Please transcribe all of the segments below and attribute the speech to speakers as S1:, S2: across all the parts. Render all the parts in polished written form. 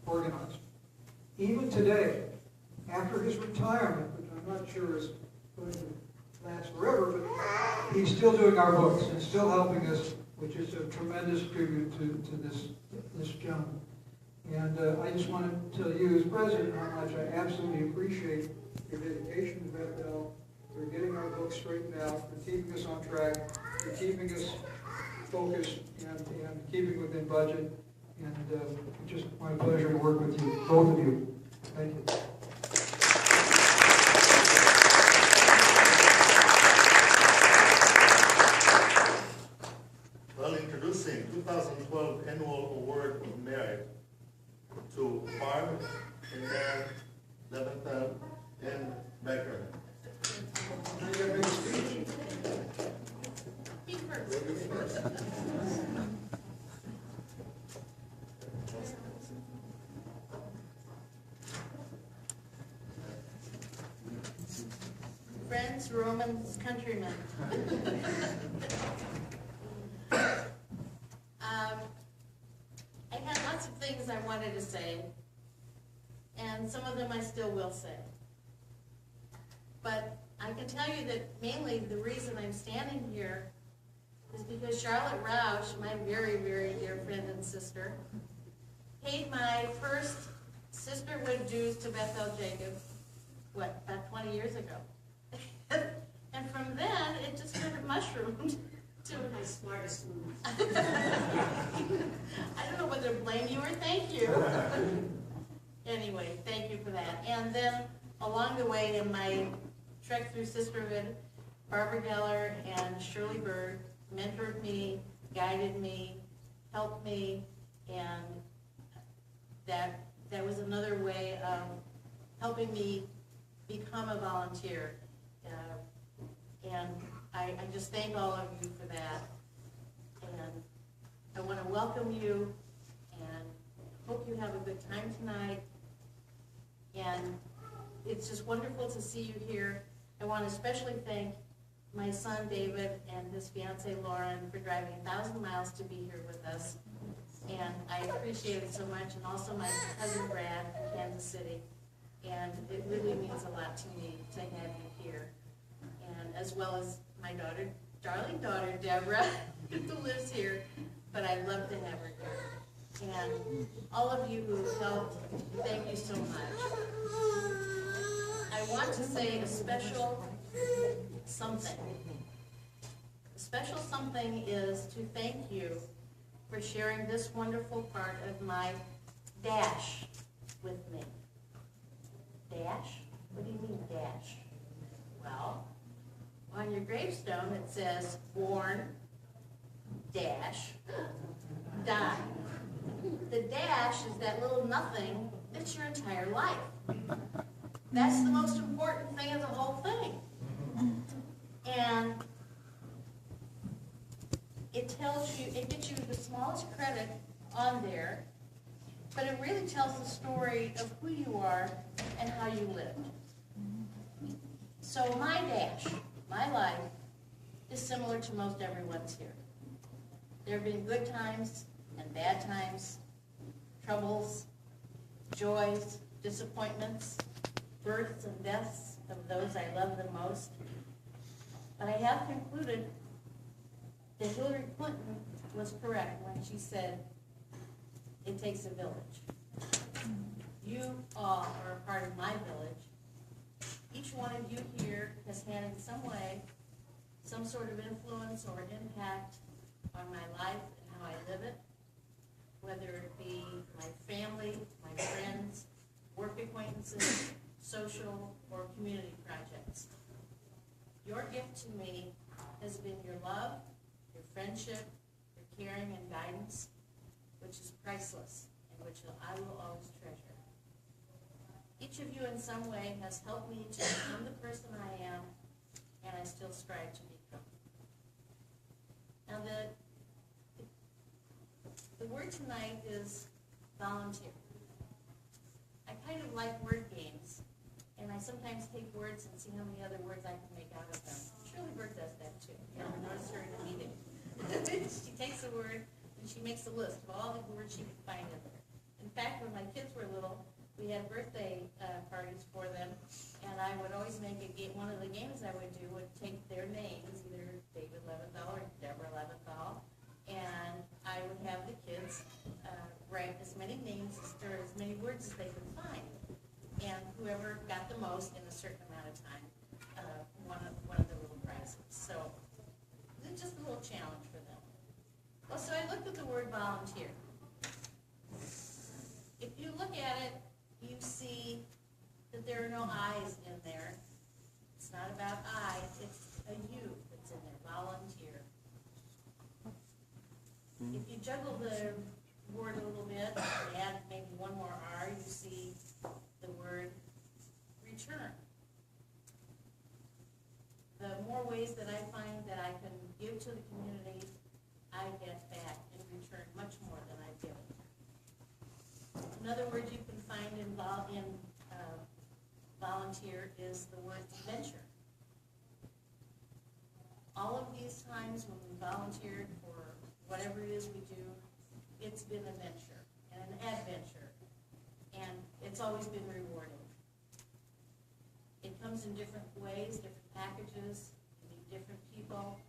S1: organized. Even today, after his retirement, which I'm not sure is going to last forever, but he's still doing our books and still helping us, which is a tremendous tribute to this gentleman. And I just want to tell you as president how much I absolutely appreciate your dedication to Bethel, for getting our books straightened out, for keeping us on track, for keeping us focused and keeping within budget. And it's just my pleasure to work with you, both of you. Thank you.
S2: Well, introducing 2012 Annual Award of Merit to Barb and Dan Leventhal and Becker.
S1: Now you got to make a speech.
S3: Me first. Friends, Romans, countrymen. I had lots of things I wanted to say, and some of them I still will say. But I can tell you that mainly the reason I'm standing here is because Charlotte Roush, my very, very dear friend and sister, paid my first sisterhood dues to Bethel Jacob, about 20 years ago. And from then, it just kind of mushroomed to my smartest moves. I don't know whether to blame you or thank you. Anyway, thank you for that. And then along the way in my trek through sisterhood, Barbara Geller and Shirley Bird mentored me, guided me, helped me, and that was another way of helping me become a volunteer. And I just thank all of you for that. And I want to welcome you and hope you have a good time tonight. And it's just wonderful to see you here. I want to especially thank my son David and his fiancee Lauren for driving 1,000 miles to be here with us. And I appreciate it so much. And also my cousin Brad from Kansas City. And it really means a lot to me to have you here. And as well as my daughter, darling daughter, Deborah, who lives here, but I love to have her here. And all of you who helped, thank you so much. I want to say a special something. A special something is to thank you for sharing this wonderful part of my dash with me. Dash? What do you mean dash? Well, on your gravestone it says born dash die. The dash is that little nothing that's your entire life. That's the most important thing of the whole thing. And it tells you, it gets you the smallest credit on there, but it really tells the story of who you are and how you lived. So my dash, my life, is similar to most everyone's here. There have been good times and bad times, troubles, joys, disappointments, births and deaths of those I love the most. But I have concluded that Hillary Clinton was correct when she said, it takes a village. You all are a part of my village. Each one of you here has had in some way some sort of influence or impact on my life and how I live it, whether it be my family, my friends, work acquaintances, social or community projects. Your gift to me has been your love, your friendship, your caring and guidance, which is priceless and which I will always treasure. Each of you in some way has helped me to become the person I am, and I still strive to become. Now the word tonight is volunteer. I kind of like word games, and I sometimes take words and see how many other words I can make out of them. Shirley Bird does that too. You know, I noticed her in a meeting. She takes a word and she makes a list of all the words she can find in there. In fact, when my kids were we had birthday parties for them, and I would always make a game, one of the games I would do would take their names, either David Leventhal or Deborah Leventhal, and I would have the kids write as many names, or as many words as they could find. And whoever got the most in a certain amount of time won one of the little prizes. So it's just a little challenge for them. Well, so I looked at the word volunteer. If you look at it, you see that there are no I's in there. It's not about I, it's a U that's in there, volunteer. If you juggle the word a little bit, and add maybe one more R, you see the word return. The more ways that I find that I can give to the community, I get back in return much more than I give. Another word you can find in volunteer is the word venture. All of these times when we volunteered for whatever it is we do, it's been a venture and an adventure, and it's always been rewarding. It comes in different ways, different packages, you meet different people.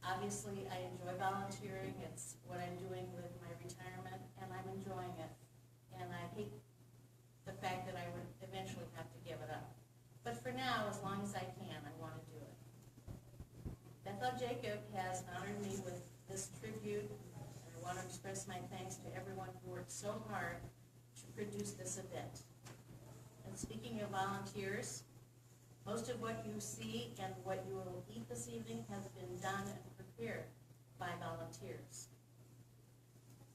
S3: Obviously, I enjoy volunteering. It's what I'm doing with my retirement, and I'm enjoying it. And I hate the fact that I would eventually have to give it up. But for now, as long as I can, I want to do it. Bethel Jacob has honored me with this tribute, and I want to express my thanks to everyone who worked so hard to produce this event. And speaking of volunteers, most of what you see and what you will eat this evening has been done and prepared by volunteers.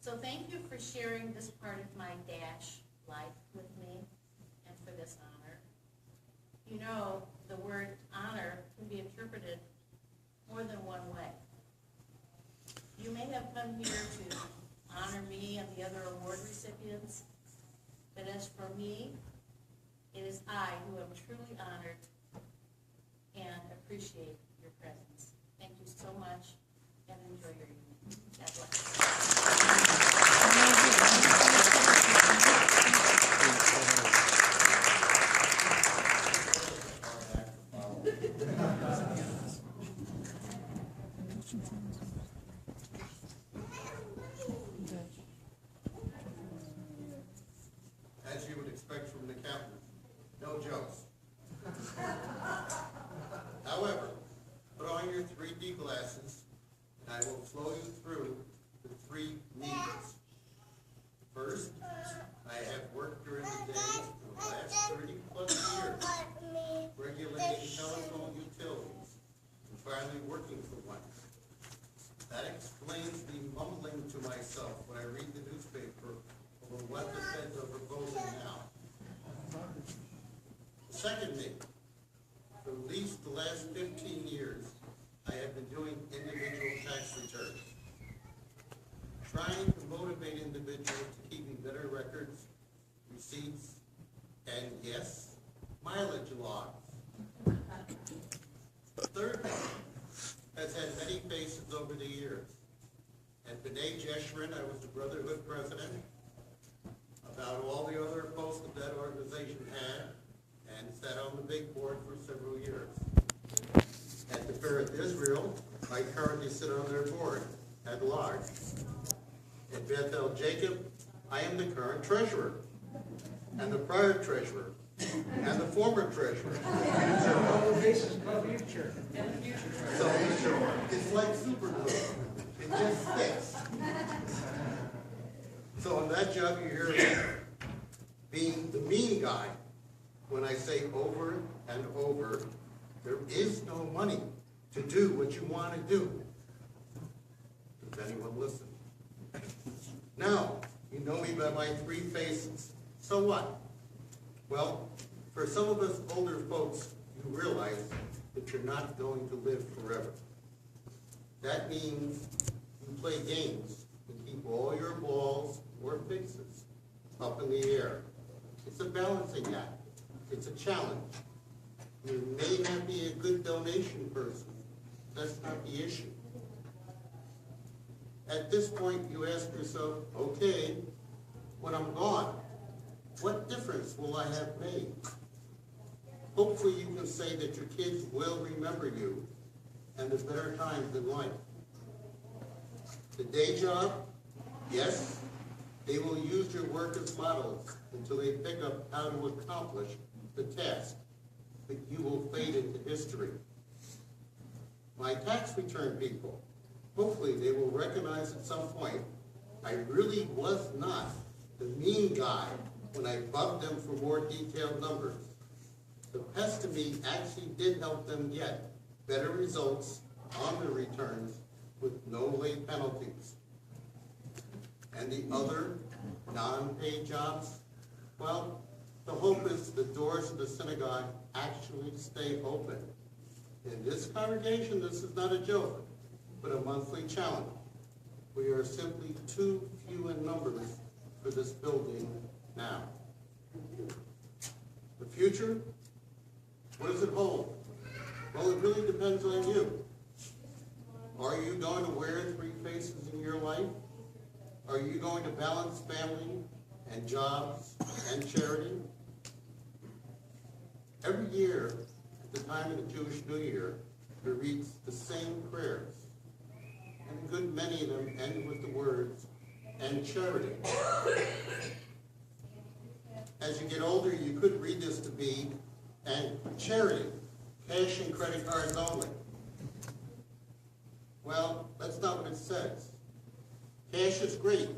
S3: So thank you for sharing this part of my Dash life with me and for this honor. You know, the word honor can be interpreted more than one way. You may have come here to honor me and the other award recipients, but as for me, it is I who am truly honored and appreciate your presence. Thank you so much, and enjoy your evening. God bless.
S4: As you would expect from an accountant, no jokes. However, put on your 3D glasses, and I will flow you through the 3 needs. First, I have worked during the day for the last 30+ years, regulating telephone utilities, and finally working for one. That explains the mumbling to myself when I read the newspaper over what the feds are proposing now. The second need, for at least the last 15 years, I have been doing individual tax returns, trying to motivate individuals to keeping better records, receipts, and yes, mileage logs. The third one has had many faces over the years. At B'nai Jeshurun, I was the Brotherhood president. About all the other posts that that organization had, and sat on the big board for several years. At the Ferret Israel, I currently sit on their board at large. At Bethel Jacob, I am the current treasurer, and the prior treasurer, and the former treasurer.
S1: So all the bases covered, future.
S4: So it's like super glue. It just sticks. So on that job, you hear me being the mean guy when I say over and over, there is no money to do what you want to do. Does anyone listen? Now, you know me by my 3 faces. So what? Well, for some of us older folks, you realize that you're not going to live forever. That means you play games and keep all your balls or fixes up in the air. It's a balancing act. It's a challenge. You may not be a good donation person. That's not the issue. At this point, you ask yourself, okay, when I'm gone, what difference will I have made? Hopefully you can say that your kids will remember you and the better times in life. The day job, yes, they will use your work as models until they pick up how to accomplish the task, but you will fade into history. My tax return people, hopefully they will recognize at some point I really was not the mean guy when I bugged them for more detailed numbers. The pest to me actually did help them get better results on their returns with no late penalties. And the other non-paid jobs, well, the hope is the doors of the synagogue actually stay open. In this congregation, this is not a joke, but a monthly challenge. We are simply too few in numbers for this building now. The future, what does it hold? Well, it really depends on you. Are you going to wear three faces in your life? Are you going to balance family and jobs and charity? Every year, at the time of the Jewish New Year, we read the same prayers. And a good many of them end with the words, and charity. As you get older, you could read this to be, and charity, cash and credit cards only. Well, that's not what it says. Cash is great.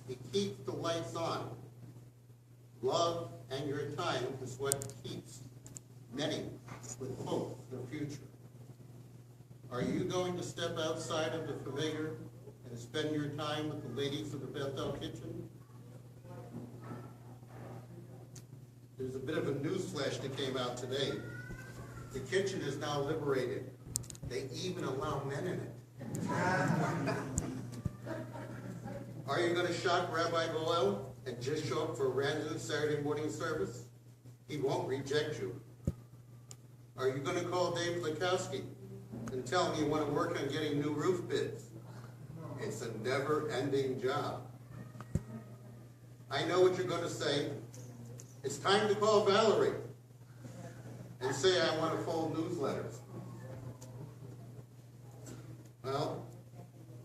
S4: It keeps the lights on. Love and your time is what keeps many with hope for the future. Are you going to step outside of the familiar and spend your time with the ladies of the Bethel kitchen? There's a bit of a newsflash that came out today. The kitchen is now liberated. They even allow men in it. Are you going to shock Rabbi Goel and just show up for a random Saturday morning service? He won't reject you. Are you going to call Dave Lakowski and tell him you want to work on getting new roof bids? It's a never-ending job. I know what you're going to say. It's time to call Valerie and say I want to fold newsletters. Well,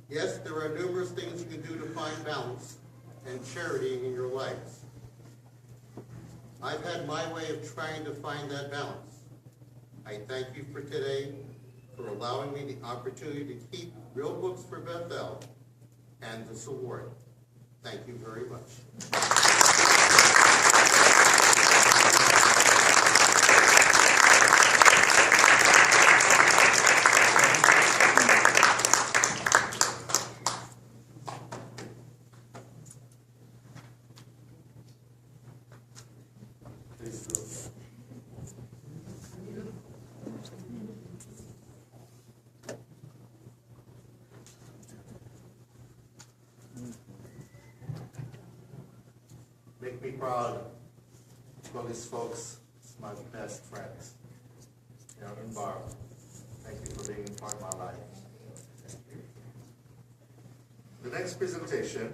S4: yes, there are numerous things you can do to find balance and charity in your lives. I've had my way of trying to find that balance. I thank you for today, for allowing me the opportunity to keep Real Books for Bethel and this award. Thank you very much.
S2: Please do. Make me proud. Well, these folks, my best friends, Aaron and Barb. Thank you for being a part of my life. The next presentation